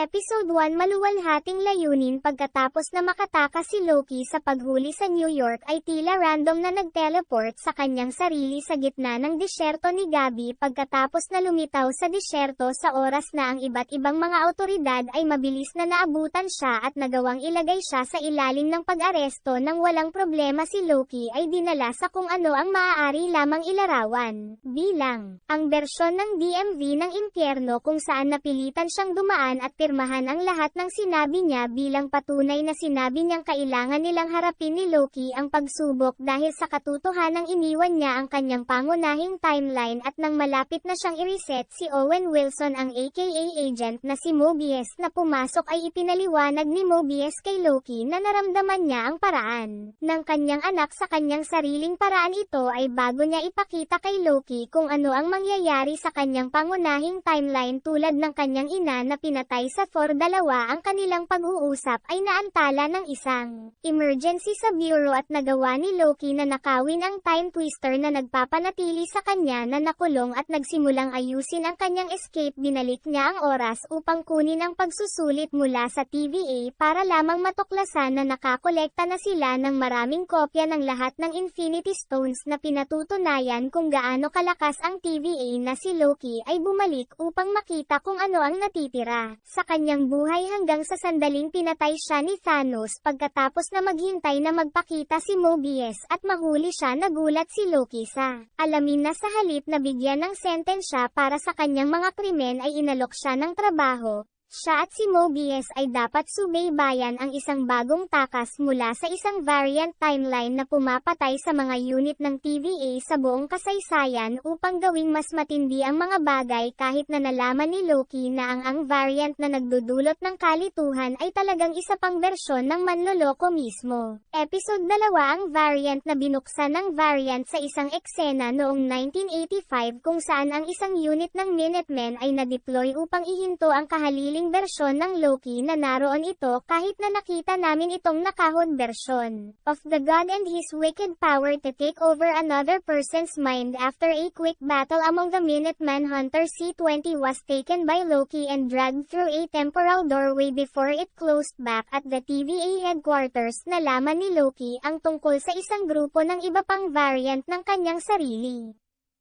Episode 1 Maluwalhating layunin. Pagkatapos na makatakas si Loki sa paghuli sa New York ay tila random na nag-teleport sa kanyang sarili sa gitna ng disyerto ni Gabi. Pagkatapos na lumitaw sa disyerto sa oras na ang iba't ibang mga awtoridad ay mabilis na naabutan siya at nagawang ilagay siya sa ilalim ng pag-aresto nang walang problema. Si Loki ay dinala sa kung ano ang maaari lamang ilarawan bilang ang bersyon ng DMV ng impyerno, kung saan napilitan siyang dumaan at pirmahan ang lahat ng sinabi niya bilang patunay na sinabi niyang kailangan nilang harapin ni Loki ang pagsubok dahil sa katotohanang iniwan niya ang kanyang pangunahing timeline. At nang malapit na siyang i-reset, si Owen Wilson, ang aka agent na si Mobius na pumasok, ay ipinaliwanag ni Mobius kay Loki na naramdaman niya ang paraan ng kanyang anak sa kanyang sariling paraan. Ito ay bago niya ipakita kay Loki kung ano ang mangyayari sa kanyang pangunahing timeline, tulad ng kanyang ina na pinatay sa Thor 2. Ang kanilang pag-uusap ay naantala ng isang emergency sa bureau at nagawa ni Loki na nakawin ang time twister na nagpapanatili sa kanya na nakulong at nagsimulang ayusin ang kanyang escape. Binalik niya ang oras upang kunin ang pagsusulit mula sa TVA para lamang matuklasan na nakakolekta na sila ng maraming kopya ng lahat ng Infinity Stones na pinatutunayan kung gaano kalakas ang TVA. Na si Loki ay bumalik upang makita kung ano ang natitira sa kanyang buhay hanggang sa sandaling pinatay siya ni Thanos. Pagkatapos na maghintay na magpakita si Mobius at mahuli siya, nagulat si Loki sa alamin na sa halip na bigyan ng sentensya para sa kanyang mga krimen ay inalok siya ng trabaho. Siya at si Mobius ay dapat subaybayan ang isang bagong takas mula sa isang variant timeline na pumapatay sa mga unit ng TVA sa buong kasaysayan upang gawing mas matindi ang mga bagay. Kahit na nalaman ni Loki na ang variant na nagdudulot ng kalituhan ay talagang isa pang bersyon ng manloloko mismo. Episode 2 Ang variant na binuksan ng variant sa isang eksena noong 1985 kung saan ang isang unit ng Minutemen ay na-deploy upang ihinto ang kahaliling bersyon ng Loki na naroon ito. Kahit na nakita namin itong nakahod bersyon of the god and his wicked power to take over another person's mind. After a quick battle among the Minutemen, Hunter C-20 was taken by Loki and dragged through a temporal doorway before it closed back at the TVA headquarters. Nalaman ni Loki ang tungkol sa isang grupo ng iba pang variant ng kanyang sarili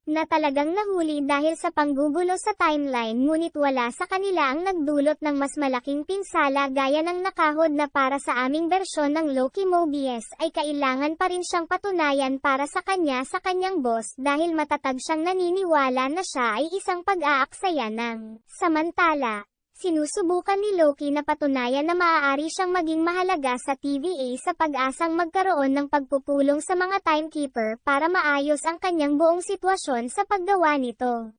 na talagang nahuli dahil sa panggugulo sa timeline, ngunit wala sa kanila ang nagdulot ng mas malaking pinsala gaya ng nakahod na para sa aming bersyon ng Loki. Mobius ay kailangan pa rin siyang patunayan para sa kanyang boss dahil matatag siyang naniniwala na siya ay isang pag-aaksaya ng samantala. Sinusubukan ni Loki na patunayan na maaari siyang maging mahalaga sa TVA sa pag-asang magkaroon ng pagpupulong sa mga timekeeper para maayos ang kanyang buong sitwasyon sa paggawa nito.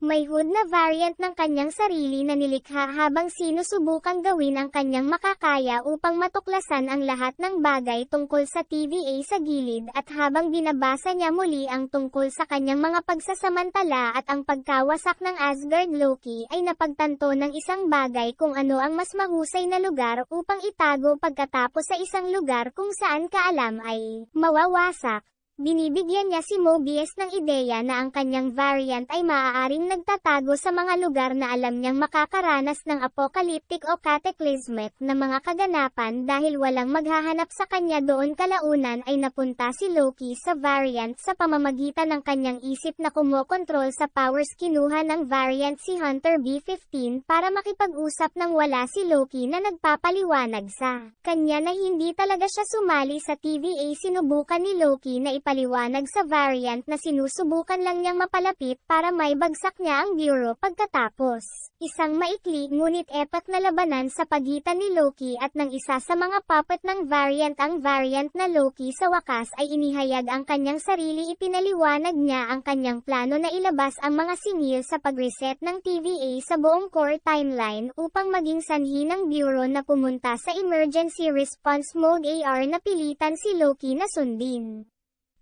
May hood na variant ng kanyang sarili na nilikha habang sinusubukang gawin ang kanyang makakaya upang matuklasan ang lahat ng bagay tungkol sa TVA sa gilid. At habang binabasa niya muli ang tungkol sa kanyang mga pagsasamantala at ang pagkawasak ng Asgard, Loki ay napagtanto ng isang bagay kung ano ang mas mahusay na lugar upang itago pagkatapos sa isang lugar kung saan kaalam ay mawawasak. Binibigyan niya si Mobius ng ideya na ang kanyang variant ay maaaring nagtatago sa mga lugar na alam niyang makakaranas ng apocalyptic o cataclysmic na mga kaganapan. Dahil walang maghahanap sa kanya doon, kalaunan ay napunta si Loki sa variant sa pamamagitan ng kanyang isip na kumokontrol sa powers. Kinuha ng variant si Hunter B-15 para makipag-usap nang wala si Loki na nagpapaliwanag sa kanya na hindi talaga siya sumali sa TVA. Sinubukan ni Loki na ipaliwanag sa variant na sinusubukan lang niyang mapalapit para may bagsak niya ang bureau. Pagkatapos isang maikli ngunit epic na labanan sa pagitan ni Loki at ng isa sa mga puppet ng variant, ang variant na Loki sa wakas ay inihayag ang kanyang sarili. Ipinaliwanag niya ang kanyang plano na ilabas ang mga singil sa pag-reset ng TVA sa buong core timeline upang maging sanhi ng bureau na pumunta sa emergency response mode. Napilitan si Loki na sundin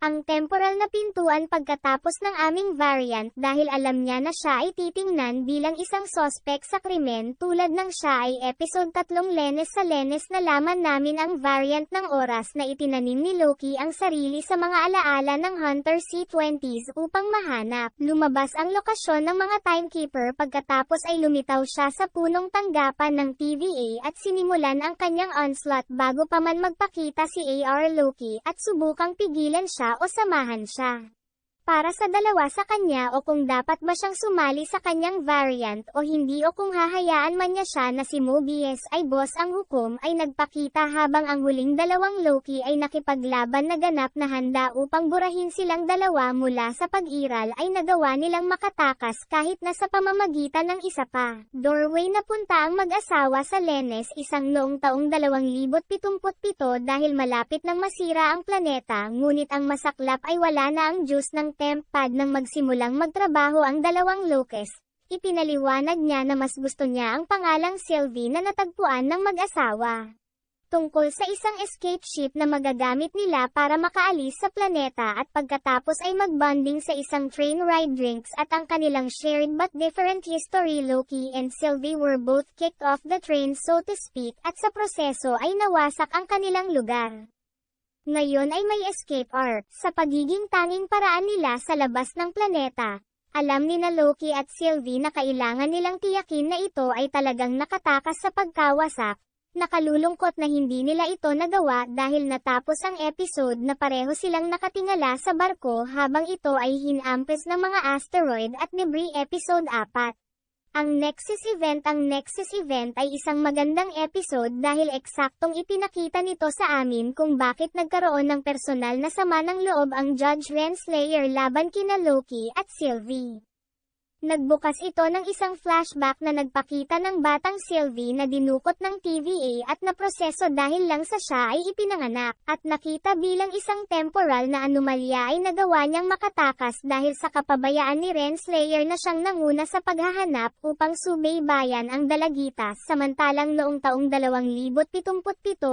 ang temporal na pintuan pagkatapos ng aming variant dahil alam niya na siya ay titingnan bilang isang sospek sa krimen tulad ng siya ay episode 3 Lenes sa Lenes nalaman namin ang variant ng oras na itinanim ni Loki ang sarili sa mga alaala ng Hunter C-20s upang mahanap. Lumabas ang lokasyon ng mga timekeeper pagkatapos ay lumitaw siya sa punong tanggapan ng TVA at sinimulan ang kanyang onslaught bago pa man magpakita si AR Loki at subukang pigilan siya o samahan siya. Para sa dalawa sa kanya o kung dapat ba siyang sumali sa kanyang variant o hindi o kung hahayaan man niya siya na si Mobius ay boss ang hukom ay nagpakita habang ang huling dalawang Loki ay nakipaglaban na ganap na handa upang burahin silang dalawa mula sa pag-iral ay nagawa nilang makatakas kahit na sa pamamagitan ng isa pa. Doorway na punta ang mag-asawa sa Lenes isang noong taong 2077 dahil malapit nang masira ang planeta ngunit ang masaklap ay wala na ang juice ng temp pad nang magsimulang magtrabaho ang dalawang Lokes. Ipinaliwanag niya na mas gusto niya ang pangalang Sylvie na natagpuan ng mag-asawa. Tungkol sa isang escape ship na magagamit nila para makaalis sa planeta at pagkatapos ay magbonding sa isang train ride drinks at ang kanilang shared but different history. Loki and Sylvie were both kicked off the train so to speak at sa proseso ay nawasak ang kanilang lugar. Ngayon ay may escape arc, sa pagiging tanging paraan nila sa labas ng planeta. Alam ni na Loki at Sylvie na kailangan nilang tiyakin na ito ay talagang nakatakas sa pagkawasak. Nakalulungkot na hindi nila ito nagawa dahil natapos ang episode na pareho silang nakatingala sa barko habang ito ay hinampes ng mga asteroid at debris. Episode 4. Ang Nexus event ay isang magandang episode dahil eksaktong ipinakita nito sa amin kung bakit nagkaroon ng personal na sama ng loob ang Judge Renslayer laban kina Loki at Sylvie. Nagbukas ito ng isang flashback na nagpakita ng batang Sylvie na dinukot ng TVA at naproseso dahil lang sa siya ay ipinanganak, at nakita bilang isang temporal na anomalya ay nagawa niyang makatakas dahil sa kapabayaan ni Renslayer na siyang nanguna sa paghahanap upang subaybayan ang Dalagitas samantalang noong taong 2077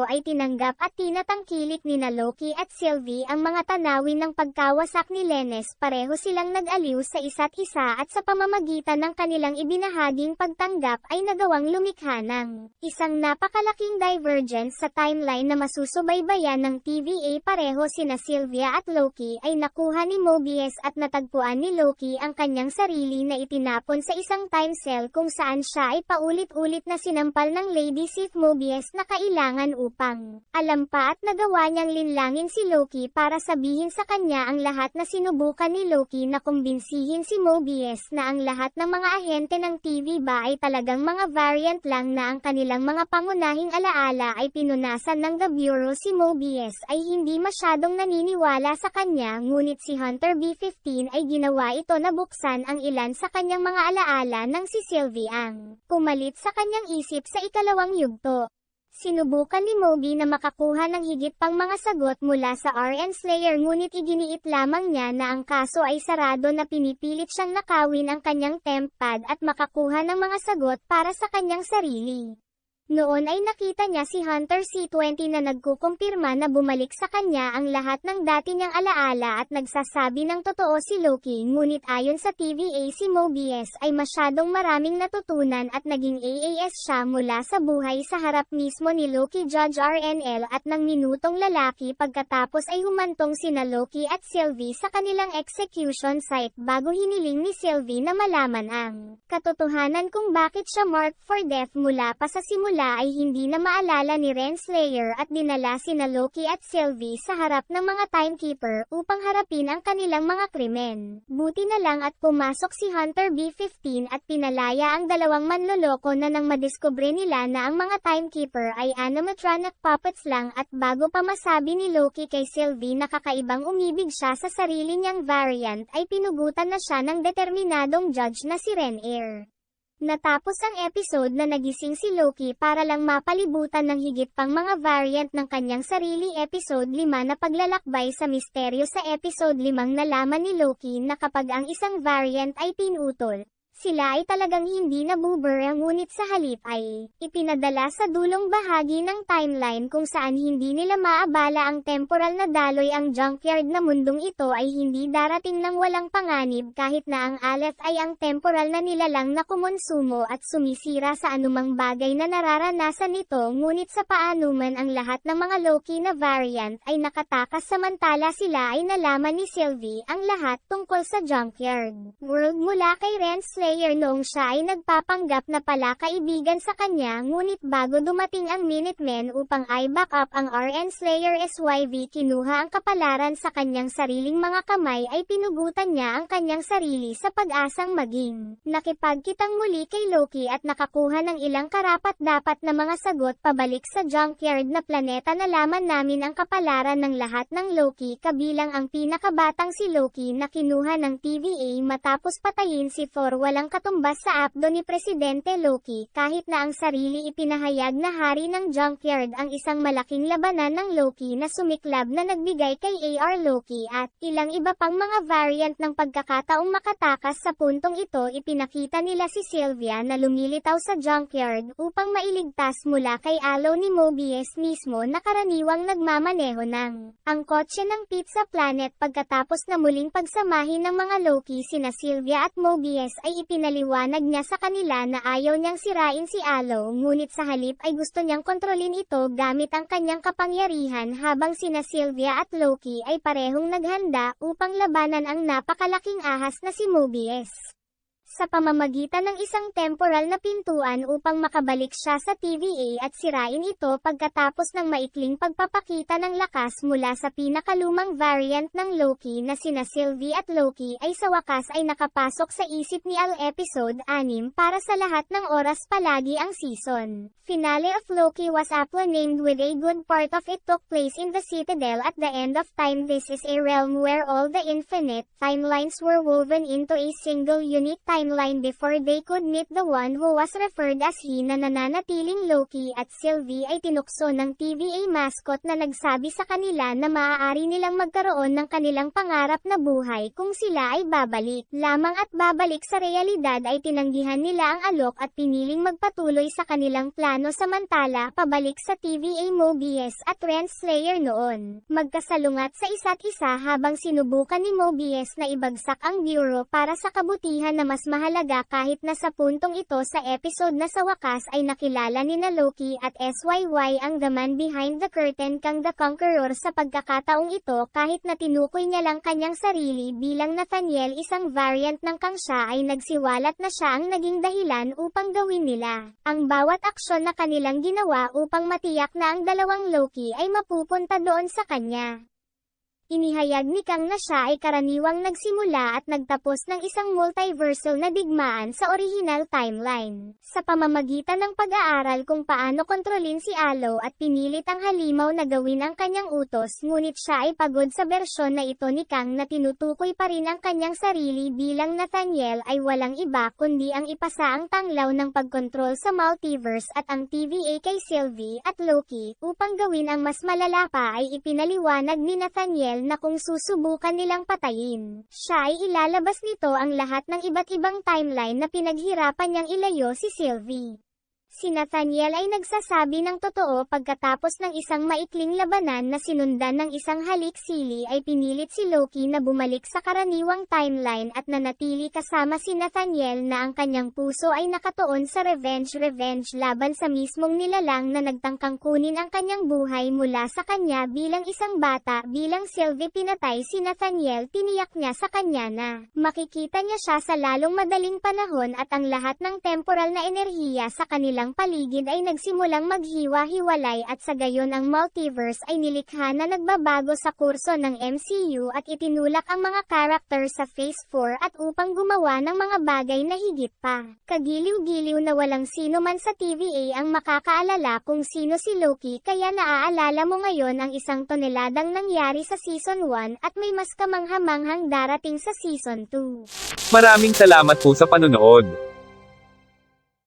ay tinanggap at tinatangkilik ni na Loki at Sylvie ang mga tanawin ng pagkawasak ni Lenes. Pareho silang nag-aliw sa isa't isa at sa pamamagitan ng kanilang ibinahaging pagtanggap ay nagawang lumikha ng isang napakalaking divergence sa timeline na masusubaybayan ng TVA. Pareho sina Sylvia at Loki ay nakuha ni Mobius at natagpuan ni Loki ang kanyang sarili na itinapon sa isang time cell kung saan siya ay paulit-ulit na sinampal ng Lady Sif Mobius na kailangan upang alam pa at nagawa niyang linlangin si Loki para sabihin sa kanya ang lahat na sinubukan ni Loki na kumbinsihin si Mobius na ang lahat ng mga ahente ng TV ba ay talagang mga variant lang na ang kanilang mga pangunahing alaala ay pinunasan ng The Bureau. Si Mobius ay hindi masyadong naniniwala sa kanya ngunit si Hunter B-15 ay ginawa ito na buksan ang ilan sa kanyang mga alaala nang si Sylvie ang pumalit sa kanyang isip sa ikalawang yugto. Sinubukan ni Moby na makakuha ng higit pang mga sagot mula sa Renslayer ngunit iginiit lamang niya na ang kaso ay sarado na pinipilit siyang nakawin ang kanyang temp pad at makakuha ng mga sagot para sa kanyang sarili. Noon ay nakita niya si Hunter C-20 na nagkukumpirma na bumalik sa kanya ang lahat ng dati niyang alaala at nagsasabi ng totoo si Loki ngunit ayon sa TVA si Mobius ay masyadong maraming natutunan at naging AAS siya mula sa buhay sa harap mismo ni Loki. Judge RNL at ng minutong lalaki pagkatapos ay humantong sina Loki at Sylvie sa kanilang execution site bago hiniling ni Sylvie na malaman ang katotohanan kung bakit siya marked for death mula pa sa simula ay hindi na maalala ni Renslayer at dinala sina Loki at Sylvie sa harap ng mga timekeeper upang harapin ang kanilang mga krimen. Buti na lang at pumasok si Hunter B-15 at pinalaya ang dalawang manloloko na nang madiskubre nila na ang mga timekeeper ay animatronic puppets lang at bago pa masabi ni Loki kay Sylvie na kakaibang umibig siya sa sarili niyang variant ay pinugutan na siya ng determinadong judge na si Ren-Air. Natapos ang episode na nagising si Loki para lang mapalibutan ng higit pang mga variant ng kanyang sarili. Episode 5 na paglalakbay sa misteryo. Sa episode 5 nalaman ni Loki na kapag ang isang variant ay pinutol, Sila ay talagang hindi nabubura ngunit sa halip ay ipinadala sa dulong bahagi ng timeline kung saan hindi nila maabala ang temporal na daloy. Ang junkyard na mundong ito ay hindi darating ng walang panganib kahit na ang Aleph ay ang temporal na nilalang na kumonsumo at sumisira sa anumang bagay na nararanasan nito. Ngunit sa paano man ang lahat ng mga Loki na variant ay nakatakas samantala sila ay nalaman ni Sylvie ang lahat tungkol sa junkyard world mula kay Renslayer noong siya ay nagpapanggap na pala kaibigan sa kanya. Ngunit bago dumating ang Minutemen upang i-back up ang Renslayer, SYV kinuha ang kapalaran sa kanyang sariling mga kamay ay pinugutan niya ang kanyang sarili sa pag-asang maging nakipagkitang muli kay Loki at nakakuha ng ilang karapat-dapat na mga sagot pabalik sa junkyard na planeta. Nalaman namin ang kapalaran ng lahat ng Loki kabilang ang pinakabatang si Loki na kinuha ng TVA matapos patayin si Thor. Walang katumbas sa apdo ni Presidente Loki kahit na ang sarili ipinahayag na hari ng junkyard ang isang malaking labanan ng Loki na sumiklab na nagbigay kay AR Loki at ilang iba pang mga variant ng pagkakataong makatakas. Sa puntong ito ipinakita nila si Sylvia na lumilitaw sa junkyard upang mailigtas mula kay alo ni Mobius mismo na karaniwang nagmamaneho ng ang kotse ng Pizza Planet. Pagkatapos na muling pagsamahin ng mga Loki sina Sylvia at Mobius ay ipinaliwanag niya sa kanila na ayaw niyang sirain si Alo ngunit sa halip ay gusto niyang kontrolin ito gamit ang kanyang kapangyarihan habang sina Sylvia at Loki ay parehong naghanda upang labanan ang napakalaking ahas na si Mobius sa pamamagitan ng isang temporal na pintuan upang makabalik siya sa TVA at sirain ito. Pagkatapos ng maikling pagpapakita ng lakas mula sa pinakalumang variant ng Loki na sina Sylvie at Loki ay sa wakas ay nakapasok sa isip ni Al. Episode 6 para sa lahat ng oras palagi ang season finale of Loki was aptly named with a good part of it took place in the Citadel at the end of time. This is a realm where all the infinite timelines were woven into a single unique timeline before they could meet. The one who was referred as he na nananatiling Loki at Sylvie ay tinukso ng TVA mascot na nagsabi sa kanila na maaari nilang magkaroon ng kanilang pangarap na buhay kung sila ay babalik lamang at babalik sa realidad. Ay tinanggihan nila ang alok at piniling magpatuloy sa kanilang plano. Samantala pabalik sa TVA Mobius at Renslayer noon magkasalungat sa isa't isa habang sinubukan ni Mobius na ibagsak ang Bureau para sa kabutihan na mas mahalaga. Kahit na sa puntong ito sa episode na sa wakas ay nakilala ni na Loki at SYY ang the man behind the curtain, Kang the Conqueror. Sa pagkakataong ito kahit na tinukoy niya lang kanyang sarili bilang Nathaniel, isang variant ng Kang, siya ay nagsiwalat na siya ang naging dahilan upang gawin nila ang bawat aksyon na kanilang ginawa upang matiyak na ang dalawang Loki ay mapupunta doon sa kanya. Inihayag ni Kang na siya ay karaniwang nagsimula at nagtapos ng isang multiversal na digmaan sa original timeline sa pamamagitan ng pag-aaral kung paano kontrolin si Alo at pinilit ang halimaw na gawin ang kanyang utos. Ngunit siya ay pagod sa bersyon na ito ni Kang na tinutukoy pa rin ang kanyang sarili bilang Nathaniel ay walang iba kundi ang ipasa ang tanglaw ng pagkontrol sa multiverse at ang TVA kay Sylvie at Loki. Upang gawin ang mas malala pa ay ipinaliwanag ni Nathaniel na kung susubukan nilang patayin siya ay ilalabas nito ang lahat ng iba't ibang timeline na pinaghirapan niyang ilayo si Sylvie. Si Nathaniel ay nagsasabi ng totoo. Pagkatapos ng isang maikling labanan na sinundan ng isang halik-sili ay pinilit si Loki na bumalik sa karaniwang timeline at nanatili kasama si Nathaniel na ang kanyang puso ay nakatuon sa revenge laban sa mismong nilalang na nagtangkang kunin ang kanyang buhay mula sa kanya. Bilang isang bata, bilang Sylvie pinatay si Nathaniel, tiniyak niya sa kanya na makikita niya siya sa lalong madaling panahon at ang lahat ng temporal na enerhiya sa kanilang paligid ay nagsimulang maghiwa-hiwalay at sa gayon ang multiverse ay nilikha na nagbabago sa kurso ng MCU at itinulak ang mga karakter sa Phase 4 at upang gumawa ng mga bagay na higit pa kagiliw-giliw na walang sino man sa TVA ang makakaalala kung sino si Loki. Kaya naaalala mo ngayon ang isang toneladang nangyari sa Season 1 at may mas kamanghamanghang darating sa Season 2. Maraming salamat po sa panonood.